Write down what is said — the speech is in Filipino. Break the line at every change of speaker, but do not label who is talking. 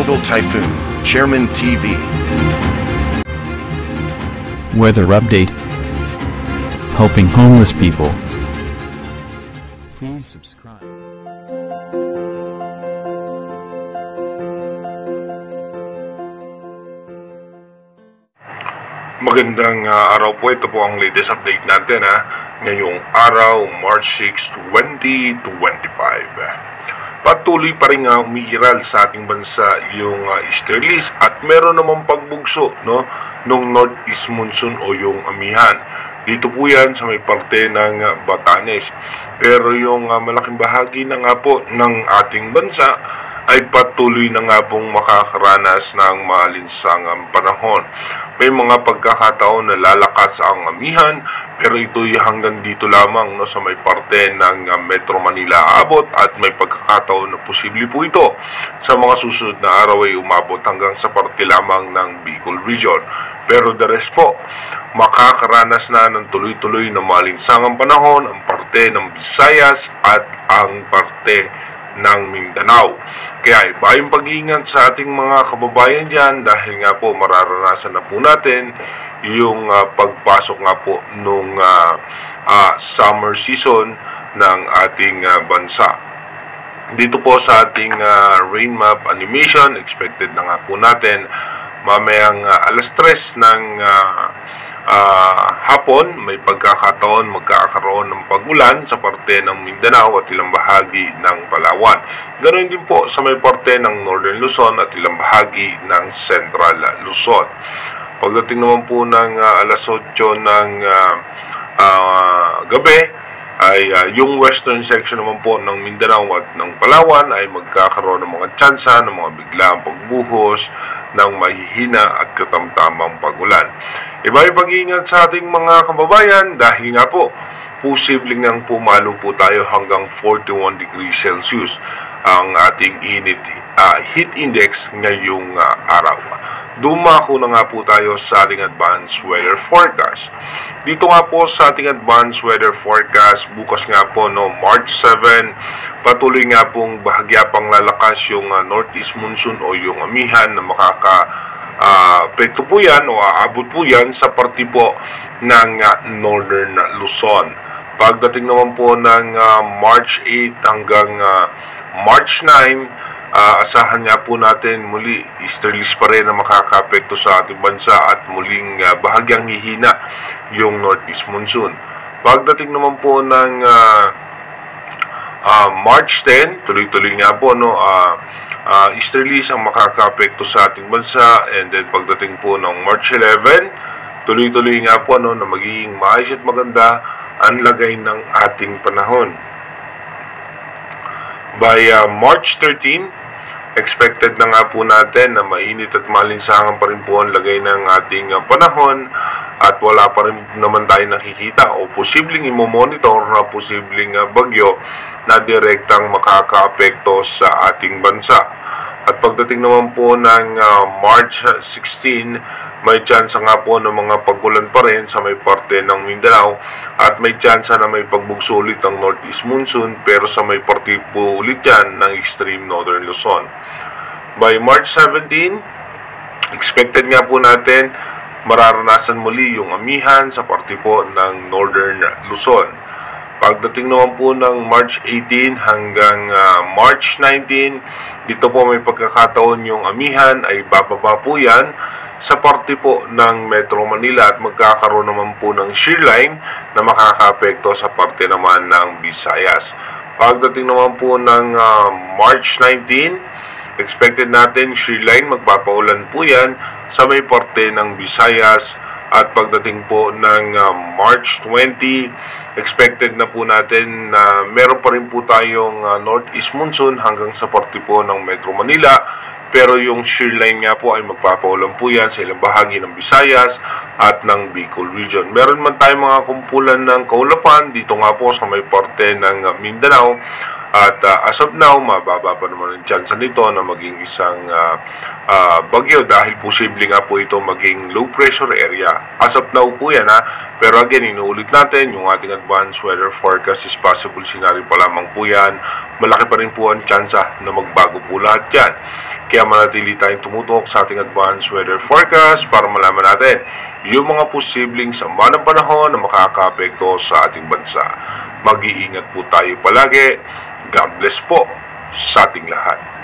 Global Typhoon, Chairman TV.
Weather update. Helping homeless people. Please subscribe.
Magandang araw po. Ito po ang latest update natin ngayong araw, March 6, 2025. Patuloy pa rin umiiral sa ating bansa yung easterlies at meron namang pagbugso nung northeast monsoon o yung amihan. Dito po yan sa may parte ng Batanes. Pero yung malaking bahagi na nga po ng ating bansa ay patuloy na nga pong makakaranas ng malinsangang panahon. May mga pagkakataon na lalakas ang amihan, pero ito'y hanggang dito lamang sa may parte ng Metro Manila abot, at may pagkakataon na posible po ito sa mga susunod na araw ay umabot hanggang sa parte lamang ng Bicol Region. Pero the rest po, makakaranas na ng tuloy-tuloy na malinsangang panahon ang parte ng Visayas at ang parte ng Mindanao. Kaya iba yung pag-iingat sa ating mga kababayan dyan, dahil nga po mararanasan na po natin yung pagpasok nga po nung summer season ng ating bansa. Dito po sa ating rain map animation, expected na nga po natin mamayang alas 3 ng hapon, may pagkakataon magkakaroon ng pagulan sa parte ng Mindanao at ilang bahagi ng Palawan. Ganoon din po sa may parte ng Northern Luzon at ilang bahagi ng Central Luzon. Pagdating naman po ng alas 8 ng gabi, ay yung western section naman po ng Mindanao at ng Palawan ay magkakaroon ng mga tsansa ng mga biglaang pagbuhos ng mahihina at katamtamang pagulan. Iba yung pag-iingat sa ating mga kababayan, dahil nga po posibleng nang pumalo po tayo hanggang 41 degrees Celsius ang ating heat index ngayong araw. Dumako na nga po tayo sa ating advanced weather forecast. Dito nga po sa ating advanced weather forecast, bukas nga po March 7, patuloy nga pong bahagya pang lalakas yung northeast monsoon o yung amihan na apekto po yan o aabot po yan sa parte po ng Northern Luzon. Pagdating naman po ng March 8 hanggang March 9, asahan nga po natin muli easterlies pa rin na makaka-apekto sa ating bansa at muling bahagyang hihina yung northeast monsoon. Pagdating naman po ng March 10, tuloy-tuloy nga po easterlies ang makaka-apekto sa ating bansa, and then pagdating po ng March 11, tuloy-tuloy nga po na magiging maayos at maganda ang lagay ng ating panahon. By March 13, expected na nga po natin na mainit at malinsangan pa rin po ang lagay ng ating panahon, at wala pa rin naman tayo nakikita o posibleng imomonitor na posibleng bagyo na direktang makaka-apekto sa ating bansa. At pagdating naman po ng March 16, may tsansa nga po ng mga pagulan pa rin sa may parte ng Mindanao, at may tsansa na may pagbugso ulit ng northeast monsoon, pero sa may parte po ulit yan ng extreme northern Luzon. By March 17, expected nga po natin mararanasan muli yung amihan sa parte po ng northern Luzon. Pagdating naman po ng March 18 hanggang March 19, dito po may pagkakataon yung amihan ay bababa po yan sa parte po ng Metro Manila, at magkakaroon naman po ng shear line na makaka-apekto sa parte naman ng Visayas. Pagdating naman po ng March 19, expected natin shear line, magpapaulan po yan sa may parte ng Visayas. At pagdating po ng March 20, expected na po natin na meron pa rin po tayong northeast monsoon hanggang sa parte po ng Metro Manila. Pero yung shear line nga po ay magpapaulan po yan sa ilang bahagi ng Visayas at ng Bicol Region. Meron man tayong mga kumpulan ng kaulapan dito nga po sa may parte ng Mindanao, At as of now, mababa pa naman ang chance nito na maging isang bagyo dahil posible nga po ito maging low pressure area. As of now po yan pero again, inuulit natin, yung ating advanced weather forecast is possible scenario pa lamang po yan. Malaki pa rin po ang chance na magbago po lahat yan. Kaya manatili tayong tumutok sa ating advanced weather forecast para malaman natin yung mga posibleng sama ng panahon na makaka-apekto sa ating bansa. Mag-iingat po tayo palagi. God bless po sa ating lahat.